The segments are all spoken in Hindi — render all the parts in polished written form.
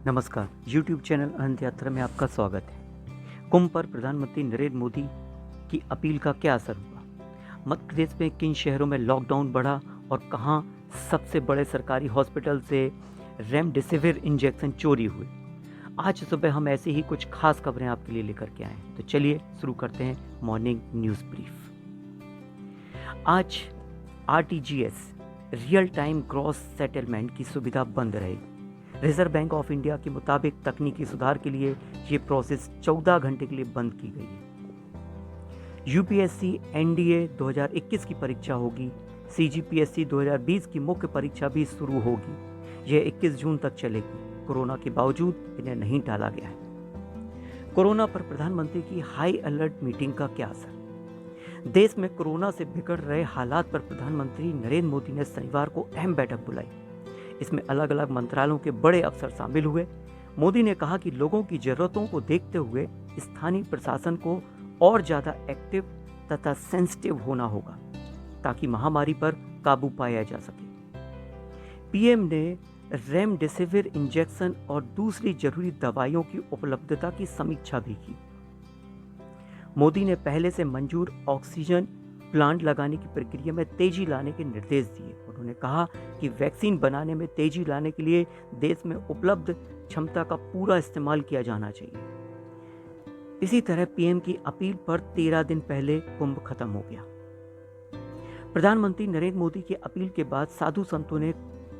नमस्कार, YouTube चैनल अनंत यात्रा में आपका स्वागत है। कुंभ पर प्रधानमंत्री नरेंद्र मोदी की अपील का क्या असर हुआ? मध्य प्रदेश में किन शहरों में लॉकडाउन बढ़ा और कहां सबसे बड़े सरकारी हॉस्पिटल से रेमडेसिविर इंजेक्शन चोरी हुए? आज सुबह हम ऐसी ही कुछ खास खबरें आपके लिए लेकर के आए हैं। तो चलिए शुरू करते हैं मॉर्निंग न्यूज़ ब्रीफ। आज RTGS real time gross settlement की सुविधा बंद रहेगी। रिजर्व बैंक ऑफ इंडिया के मुताबिक तकनीकी सुधार के लिए ये प्रोसेस 14 घंटे के लिए बंद की गई है। यूपीएससी NDA 2021 की परीक्षा होगी। CGPSC 2020 की मुख्य परीक्षा भी शुरू होगी। यह 21 जून तक चलेगी। कोरोना के बावजूद इन्हें नहीं टाला गया है। कोरोना पर प्रधानमंत्री की हाई अलर्ट मीटिंग का क्या असर? देश में कोरोना से बिगड़ रहे हालात पर प्रधानमंत्री नरेंद्र मोदी ने शनिवार को अहम बैठक बुलाई। इसमें अलग अलग मंत्रालयों के बड़े अफसर शामिल हुए। मोदी ने कहा कि लोगों की जरूरतों को देखते हुए स्थानीय प्रशासन को और ज्यादा एक्टिव तथा सेंसिटिव होना होगा ताकि महामारी पर काबू पाया जा सके। पीएम ने रेमडेसिविर इंजेक्शन और दूसरी जरूरी दवाइयों की उपलब्धता की समीक्षा भी की। मोदी ने पहले से मंजूर ऑक्सीजन प्लांट लगाने की प्रक्रिया में तेजी लाने के निर्देश दिए। उन्होंने कहा कि वैक्सीन बनाने में तेजी लाने के लिए देश में उपलब्ध क्षमता का पूरा इस्तेमाल किया जाना चाहिए। इसी तरह पीएम की अपील पर 13 दिन पहले कुंभ खत्म हो गया। प्रधानमंत्री नरेंद्र मोदी की अपील के बाद साधु संतों ने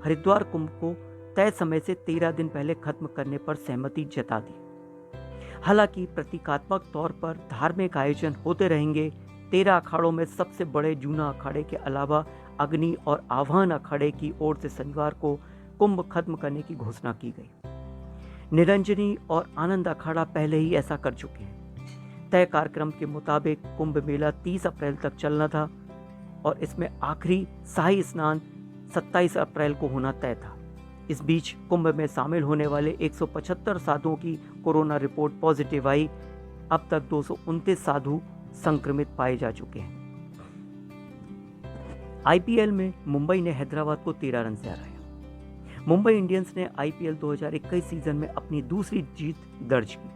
हरिद्वार कुंभ को तय समय से 13 दिन पहले खत्म करने पर सहमति जता दी। हालांकि प्रतीकात्मक तौर पर धार्मिक आयोजन होते रहेंगे। 13 अखाड़ों में सबसे बड़े जूना अखाड़े के अलावा अग्नि और आह्वान अखाड़े की ओर से शनिवार को कुंभ खत्म करने की घोषणा की गई। निरंजनी और आनंद अखाड़ा पहले ही ऐसा कर चुके हैं। तय कार्यक्रम के मुताबिक कुंभ मेला 30 अप्रैल तक चलना था और इसमें आखिरी शाही स्नान 27 अप्रैल को होना तय था। इस बीच कुंभ में शामिल होने वाले 175 साधुओं की कोरोना रिपोर्ट पॉजिटिव आई। अब तक 229 साधु संक्रमित पाए जा चुके हैं। IPL में मुंबई ने हैदराबाद को 13 रन से हराया। मुंबई इंडियंस ने IPL 2021 सीजन में अपनी दूसरी जीत दर्ज की।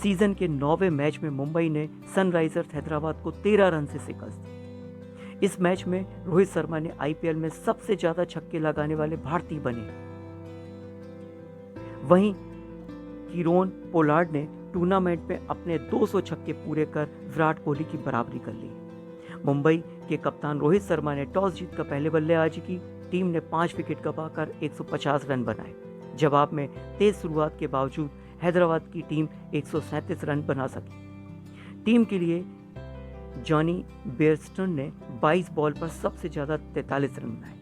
सीजन के 9वें मैच में मुंबई ने सनराइजर्स हैदराबाद को 13 रन से शिकस्त दी। इस मैच में रोहित शर्मा ने IPL में सबसे ज्यादा छक्के लगाने वाले भारतीय बने। वहीं कीरोन पोलार्ड ने टूर्नामेंट में अपने 200 छक्के पूरे कर विराट कोहली की बराबरी कर ली। मुंबई के कप्तान रोहित शर्मा ने टॉस जीतकर पहले बल्लेबाजी की। टीम ने 5 विकेट गंवाकर 150 रन बनाए। जवाब में तेज शुरुआत के बावजूद हैदराबाद की टीम 137 रन बना सकी। टीम के लिए जॉनी बेयरस्टो ने 22 बॉल पर सबसे ज्यादा 43 रन बनाए।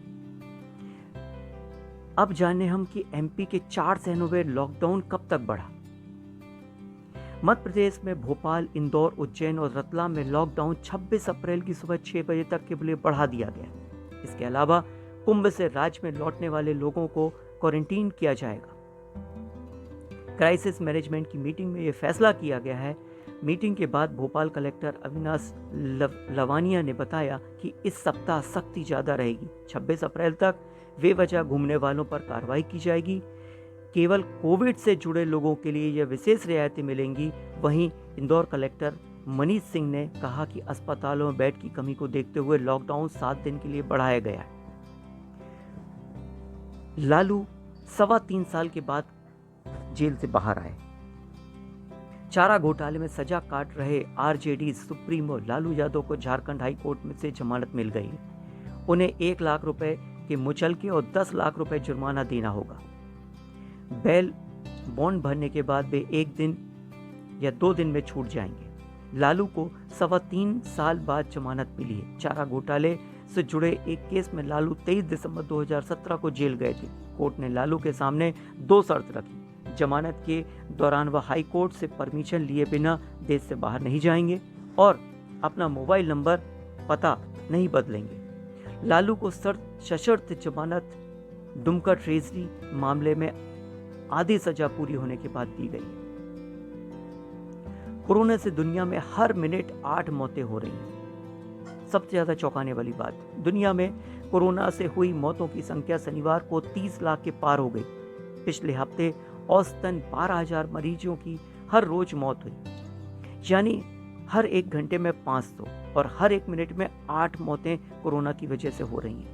अब जाने हम कि MP के 4 शहरों में लॉकडाउन कब तक बढ़ा। मध्य प्रदेश में भोपाल, इंदौर, उज्जैन और रतलाम में लॉकडाउन 26 अप्रैल की सुबह 6 बजे तक के लिए बढ़ा दिया गया। इसके अलावा कुंभ से राज्य में लौटने वाले लोगों को क्वारंटीन किया जाएगा। क्राइसिस मैनेजमेंट की मीटिंग में यह फैसला किया गया है। मीटिंग के बाद भोपाल कलेक्टर अविनाश लवानिया ने बताया कि इस सप्ताह सख्ती ज्यादा रहेगी। 26 अप्रैल तक बेवजह घूमने वालों पर कार्रवाई की जाएगी। केवल कोविड से जुड़े लोगों के लिए यह विशेष रियायतें मिलेंगी। वहीं इंदौर कलेक्टर मनीष सिंह ने कहा कि अस्पतालों में बेड की कमी को देखते हुए लॉकडाउन 7 दिन के लिए बढ़ाया गया है। लालू 3.25 साल के बाद जेल से बाहर आए। चारा घोटाले में सजा काट रहे RJD सुप्रीमो लालू यादव को झारखंड हाई कोर्ट में से जमानत मिल गई। उन्हें 1 लाख रुपए के मुचलके और 10 लाख रुपए जुर्माना देना होगा। बेल बॉन्ड भरने के बाद वे 1 दिन या 2 दिन में छूट जाएंगे। लालू को 3.25 साल बाद जमानत मिली है। चारा घोटाले से जुड़े एक केस में लालू 23 दिसंबर 2017 को जेल गए थे। कोर्ट ने लालू के सामने 2 शर्त रखी। जमानत के दौरान वह हाई कोर्ट से परमिशन लिए बिना देश से बाहर नहीं जाएंगे और अपना मोबाइल नंबर पता नहीं बदलेंगे। लालू को सशर्त जमानत दुमका ट्रेजरी मामले में आधी सजा पूरी होने के बाद दी गई। कोरोना से दुनिया में हर मिनट 8 मौतें हो रही हैं। सबसे ज्यादा चौंकाने वाली बात, दुनिया में कोरोना से हुई मौतों की संख्या शनिवार को 30 लाख के पार हो गई। पिछले हफ्ते औसतन 12,000 मरीजों की हर रोज मौत हुई, यानी हर 1 घंटे में 500 और हर 1 मिनट में 8 मौतें कोरोना की वजह से हो रही हैं।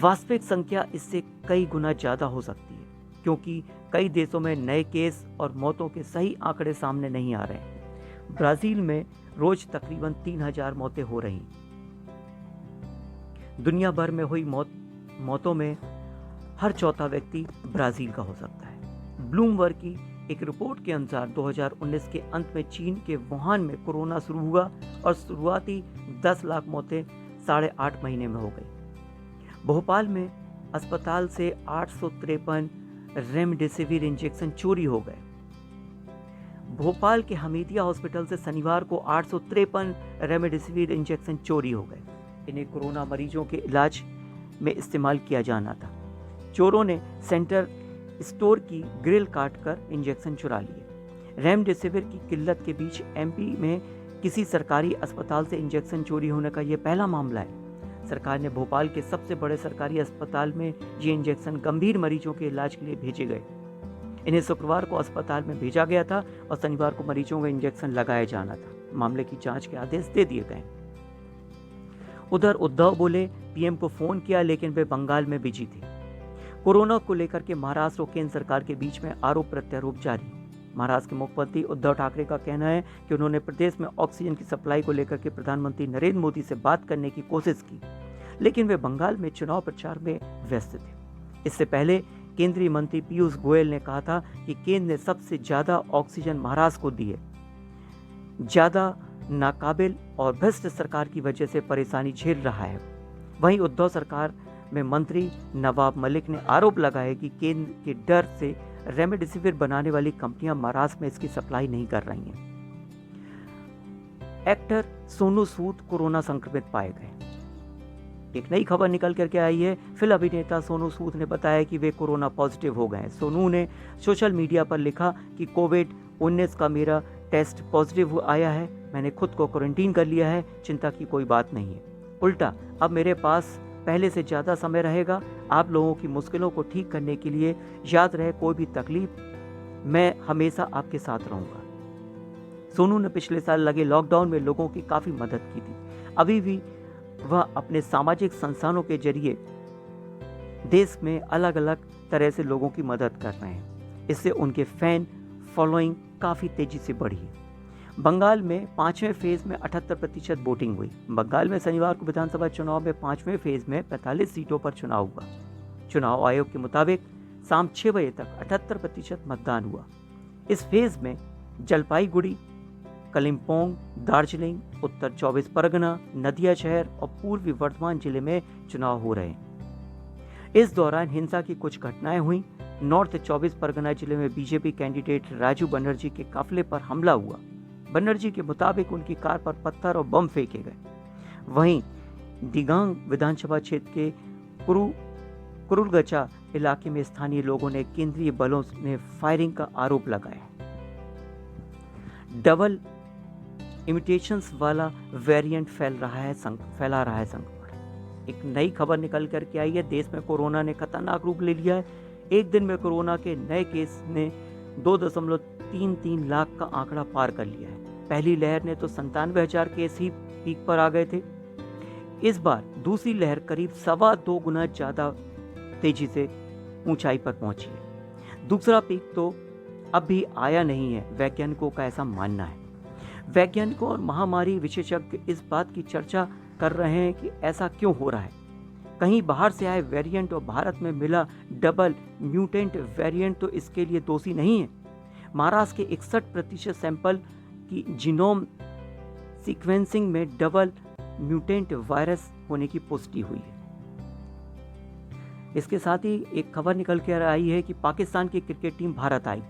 वास्तविक संख्या इससे कई गुना ज़्यादा हो सकती है, क्योंकि कई देशों में नए केस और मौतों के सही आंकड़े सामने नहीं आ रहे हैं। ब्राज़ील में रोज तकरीबन 3,000 मौतें हो रही हैं। दुनिया भर में हुई मौतों में हर चौथा व्यक्ति ब्राज़ील का हो सकता है। ब्लूमबर्ग की एक रिपोर्ट के अनुसार 2019 के अंत में चीन के वुहान में कोरोना शुरू हुआ और शुरुआती 10 लाख मौतें 8.5 महीने में हो गई। भोपाल में अस्पताल से 853 रेमडेसिविर इंजेक्शन चोरी हो गए। भोपाल के हमीदिया हॉस्पिटल से शनिवार को 853 रेमडेसिविर इंजेक्शन चोरी हो गए। इन्हें कोरोना मरीजों के इलाज में इस्तेमाल किया जाना था। चोरों ने सेंटर स्टोर की ग्रिल काटकर इंजेक्शन चुरा लिए। रेमडेसिविर की किल्लत के बीच एमपी में किसी सरकारी अस्पताल से इंजेक्शन चोरी होने का यह पहला मामला है। सरकार ने भोपाल के सबसे बड़े सरकारी अस्पताल में ये इंजेक्शन गंभीर मरीजों के इलाज के लिए भेजे गए। इन्हें शुक्रवार को अस्पताल में भेजा गया था और शनिवार को मरीजों को इंजेक्शन लगाया जाना था। मामले की जांच के आदेश दे दिए गए। उधर उद्धव बोले, पीएम को फोन किया लेकिन वे बंगाल में बिजी थे। कोरोना को लेकर के महाराष्ट्र और केंद्र सरकार के बीच में आरोप प्रत्यारोप जारी। महाराष्ट्र के मुख्यमंत्री उद्धव ठाकरे का कहना है कि उन्होंने प्रदेश में ऑक्सीजन की सप्लाई को लेकर के प्रधानमंत्री नरेंद्र मोदी से बात करने की कोशिश की, लेकिन वे बंगाल में चुनाव प्रचार में व्यस्त थे। इससे पहले केंद्रीय मंत्री पीयूष गोयल ने कहा था कि केंद्र ने सबसे ज्यादा ऑक्सीजन महाराष्ट्र को दी है। ज्यादा नाकाबिल और भ्रष्ट सरकार की वजह से परेशानी झेल रहा है। वहीं उद्धव सरकार में मंत्री नवाब मलिक ने आरोप लगाया कि केंद्र के डर से रेमडेसिविर बनाने वाली कंपनियां महाराष्ट्र में इसकी सप्लाई नहीं कर रही हैं। एक्टर सोनू सूद कोरोना संक्रमित पाए गए। एक नई खबर निकल करके आई है। फिल्म अभिनेता सोनू सूद ने बताया कि वे कोरोना पॉजिटिव हो गए। सोनू ने सोशल मीडिया पर लिखा कि कोविड-19 का मेरा टेस्ट पॉजिटिव आया है। मैंने खुद को क्वारंटीन कर लिया है। चिंता की कोई बात नहीं है। उल्टा अब मेरे पास पहले से ज़्यादा समय रहेगा। आप लोगों की मुश्किलों को ठीक करने के लिए याद रहे, कोई भी तकलीफ मैं हमेशा आपके साथ रहूँगा। सोनू ने पिछले साल लगे लॉकडाउन में लोगों की काफ़ी मदद की थी। अभी भी वह अपने सामाजिक संस्थानों के जरिए देश में अलग अलग तरह से लोगों की मदद कर रहे हैं। इससे उनके फैन फॉलोइंग काफ़ी तेज़ी से बढ़ी है। बंगाल में 5वें फेज में 78% वोटिंग हुई। बंगाल में शनिवार को विधानसभा चुनाव में 5वें फेज में 45 सीटों पर चुनाव हुआ। चुनाव आयोग के मुताबिक शाम 6 बजे तक 78% मतदान हुआ। इस फेज में जलपाईगुड़ी, कलिम्पोंग, दार्जिलिंग, उत्तर 24 परगना, नदिया शहर और पूर्वी वर्धमान जिले में चुनाव हो रहे हैं। इस दौरान हिंसा की कुछ घटनाएं हुई। नॉर्थ 24 परगना जिले में बीजेपी कैंडिडेट राजू बनर्जी के काफिले पर हमला हुआ। बनर्जी के मुताबिक उनकी कार पर पत्थर और बम फेंके गए। वहीं दिगांग विधानसभा क्षेत्र के कुरुलगचा इलाके में स्थानीय लोगों ने केंद्रीय बलों ने फायरिंग का आरोप लगाया। डबल इमिटेशंस वाला वेरिएंट फैला रहा है संक्रमण। एक नई खबर निकल करके आई है। देश में कोरोना ने खतरनाक रूप ले लिया है। एक दिन में कोरोना के नए केस ने 2.33 लाख का आंकड़ा पार कर लिया है। पहली लहर ने तो 97,000 केस ही पीक पर आ गए थे। इस बार दूसरी लहर करीब 2.25 गुना ज्यादा तेजी से ऊंचाई पर पहुंची है। दूसरा पीक तो अब भी आया नहीं है, वैज्ञानिकों का ऐसा मानना है। वैज्ञानिकों और महामारी विशेषज्ञ इस बात की चर्चा कर रहे हैं कि ऐसा क्यों हो रहा है। कहीं बाहर से आए वेरिएंट और भारत में मिला डबल म्यूटेंट वेरिएंट तो इसके लिए दोषी नहीं है। महाराष्ट्र के 61% सैंपल की जीनोम सीक्वेंसिंग में डबल म्यूटेंट वायरस होने की पुष्टि हुई है। इसके साथ ही एक खबर निकल कर आई है कि पाकिस्तान की क्रिकेट टीम भारत आई।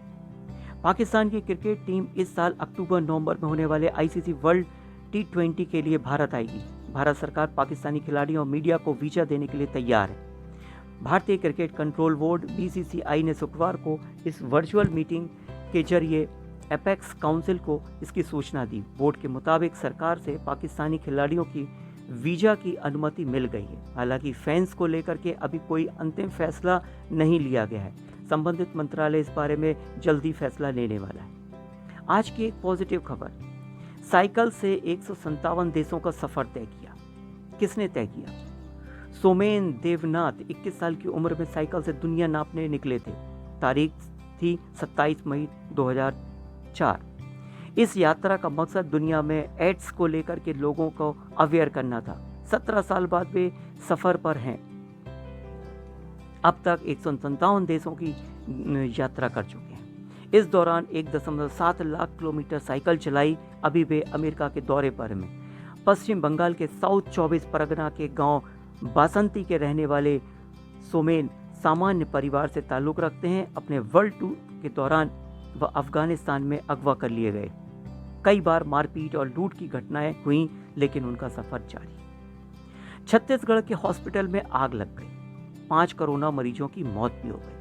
पाकिस्तान की क्रिकेट टीम इस साल अक्टूबर-नवंबर में होने वाले आईसीसी वर्ल्ड T20 के लिए भारत आएगी। भारत सरकार पाकिस्तानी खिलाड़ियों और मीडिया को वीजा देने के लिए तैयार है। भारतीय क्रिकेट कंट्रोल बोर्ड BCCI ने शुक्रवार को इस वर्चुअल मीटिंग के जरिए एपेक्स काउंसिल को इसकी सूचना दी। बोर्ड के मुताबिक सरकार से पाकिस्तानी खिलाड़ियों की वीजा की अनुमति मिल गई है। हालांकि फैंस को लेकर के अभी कोई अंतिम फैसला नहीं लिया गया है। संबंधित मंत्रालय इस बारे में जल्दी फैसला लेने वाला है। आज की एक पॉजिटिव खबर, साइकिल से 157 देशों का सफर तय किया। किसने तय किया? सोमेन देवनाथ 21 साल की उम्र में साइकिल से दुनिया नापने निकले थे। तारीख थी 27 मई 2004। इस यात्रा का मकसद दुनिया में एड्स को लेकर के लोगों को अवेयर करना था। 17 साल बाद वे सफर पर हैं। अब तक 157 देशों की यात्रा कर चुके हैं। इस दौरान 1.7 लाख किलोमीटर साइकिल चलाई। अभी वे अमेरिका के दौरे पर हैं। पश्चिम बंगाल के साउथ 24 परगना के गांव बासंती के रहने वाले सोमेन सामान्य परिवार से ताल्लुक रखते हैं। अपने वर्ल्ड टूर के दौरान वह अफगानिस्तान में अगवा कर लिए गए। कई बार मारपीट और लूट की घटनाएं हुई, लेकिन उनका सफर जारी। छत्तीसगढ़ के हॉस्पिटल में आग लग गई। 5 कोरोना मरीजों की मौत भी हो गई।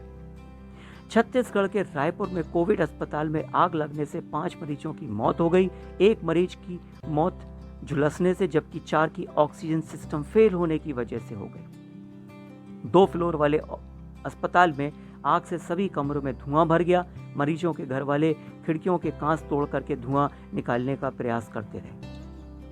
छत्तीसगढ़ के रायपुर में कोविड अस्पताल में आग लगने से 5 मरीजों की मौत हो गई। 1 मरीज की मौत झुलसने से, जबकि 4 की ऑक्सीजन सिस्टम फेल होने की वजह से हो गई। 2 फ्लोर वाले अस्पताल में आग से सभी कमरों में धुआं भर गया। मरीजों के घर वाले खिड़कियों के कांच तोड़ करके धुआं निकालने का प्रयास करते रहे।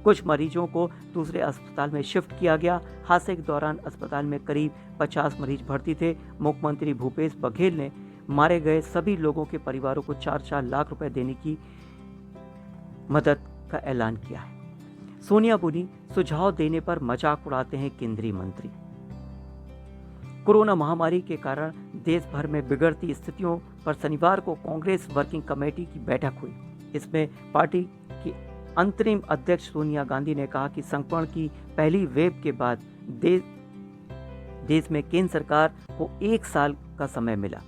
कुछ मरीजों को दूसरे अस्पताल में शिफ्ट किया गया। हादसे के दौरान अस्पताल में करीब 50 मरीज भर्ती थे। मुख्यमंत्री भूपेश बघेल ने मारे गए सभी लोगों के परिवारों को 4-4 लाख रुपए देने की मदद का ऐलान किया है। सोनिया बुनी सुझाव देने पर मजाक उड़ाते हैं केंद्रीय मंत्री। कोरोना महामारी के कारण देश भर में बिगड़ती स्थितियों पर शनिवार को कांग्रेस वर्किंग कमेटी की बैठक हुई। इसमें पार्टी की अंतरिम अध्यक्ष सोनिया गांधी ने कहा कि संक्रमण की पहली वेव के बाद देश में केंद्र सरकार को 1 साल का समय मिला,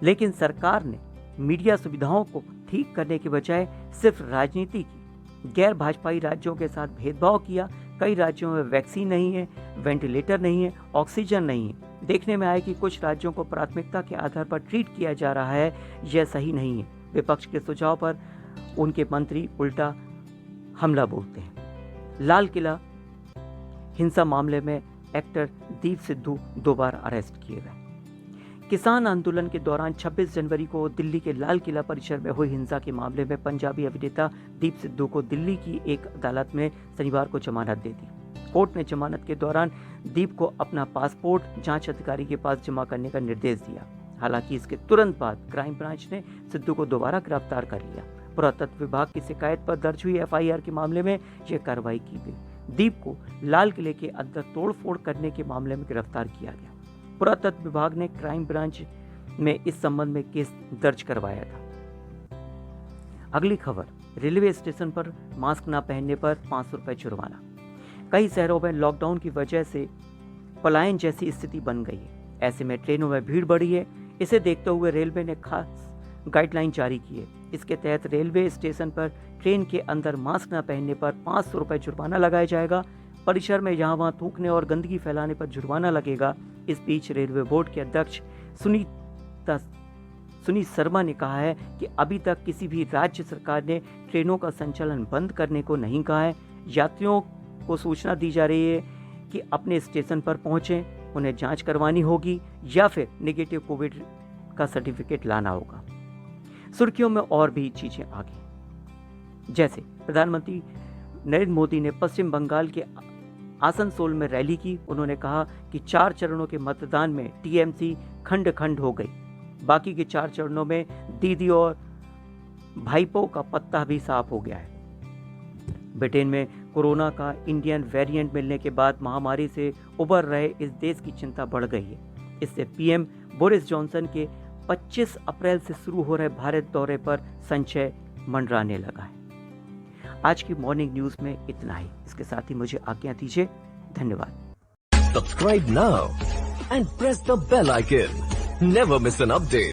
लेकिन सरकार ने मीडिया सुविधाओं को ठीक करने के बजाय सिर्फ राजनीति की। गैर भाजपाई राज्यों के साथ भेदभाव किया। कई राज्यों में वैक्सीन नहीं है, वेंटिलेटर नहीं है, ऑक्सीजन नहीं है। देखने में आया कि कुछ राज्यों को प्राथमिकता के आधार पर ट्रीट किया जा रहा है। यह सही नहीं है। विपक्ष के सुझाव पर उनके मंत्री उल्टा हमला बोलते हैं। लाल किला हिंसा मामले में एक्टर दीप सिद्धू 2 बार अरेस्ट किए गए। किसान आंदोलन के दौरान 26 जनवरी को दिल्ली के लाल किला परिसर में हुई हिंसा के मामले में पंजाबी अभिनेता दीप सिद्धू को दिल्ली की एक अदालत में शनिवार को जमानत दे दी। कोर्ट ने जमानत के दौरान दीप को अपना पासपोर्ट जांच अधिकारी के पास जमा करने का निर्देश दिया। हालांकि इसके तुरंत बाद क्राइम ब्रांच ने सिद्धू को दोबारा गिरफ्तार कर लिया। पुरातत्व विभाग की शिकायत पर दर्ज हुई एफआईआर के मामले में यह कार्रवाई की गई। दीप को लाल किले के अंदर तोड़फोड़ करने के मामले में गिरफ्तार किया गया। पुरातत्व विभाग ने क्राइम ब्रांच में इस संबंध में केस दर्ज करवाया था। अगली खबर, रेलवे स्टेशन पर मास्क न पहनने पर 500 रुपए जुर्माना। कई शहरों में लॉकडाउन की वजह से पलायन जैसी स्थिति बन गई है। ऐसे में ट्रेनों में भीड़ बढ़ी है। इसे देखते हुए रेलवे ने खास गाइडलाइन जारी की है। इसके तहत रेलवे स्टेशन पर ट्रेन के अंदर मास्क न पहनने पर 500 रुपए जुर्माना लगाया जाएगा। परिसर में यहाँ वहाँ थूकने और गंदगी फैलाने पर जुर्माना लगेगा। इस बीच रेलवे बोर्ड के अध्यक्ष सुनीत शर्मा ने कहा है कि अभी तक किसी भी राज्य सरकार ने ट्रेनों का संचालन बंद करने को नहीं कहा है। यात्रियों को सूचना दी जा रही है कि अपने स्टेशन पर पहुंचें, उन्हें जांच करवानी होगी या फिर नेगेटिव कोविड का सर्टिफिकेट लाना होगा। सुर्खियों में और भी चीजें आ गई, जैसे प्रधानमंत्री नरेंद्र मोदी ने पश्चिम बंगाल के आसनसोल में रैली की। उन्होंने कहा कि 4 चरणों के मतदान में टीएमसी खंड खंड हो गई। बाकी के 4 चरणों में दीदी और भाईपो का पत्ता भी साफ हो गया है। ब्रिटेन में कोरोना का इंडियन वेरिएंट मिलने के बाद महामारी से उबर रहे इस देश की चिंता बढ़ गई है। इससे पीएम बोरिस जॉनसन के 25 अप्रैल से शुरू हो रहे भारत दौरे पर संशय मंडराने लगा है। आज की मॉर्निंग न्यूज में इतना ही। इसके साथ ही मुझे आज्ञा दीजिए। धन्यवाद। Subscribe now and press the bell icon. Never miss an update.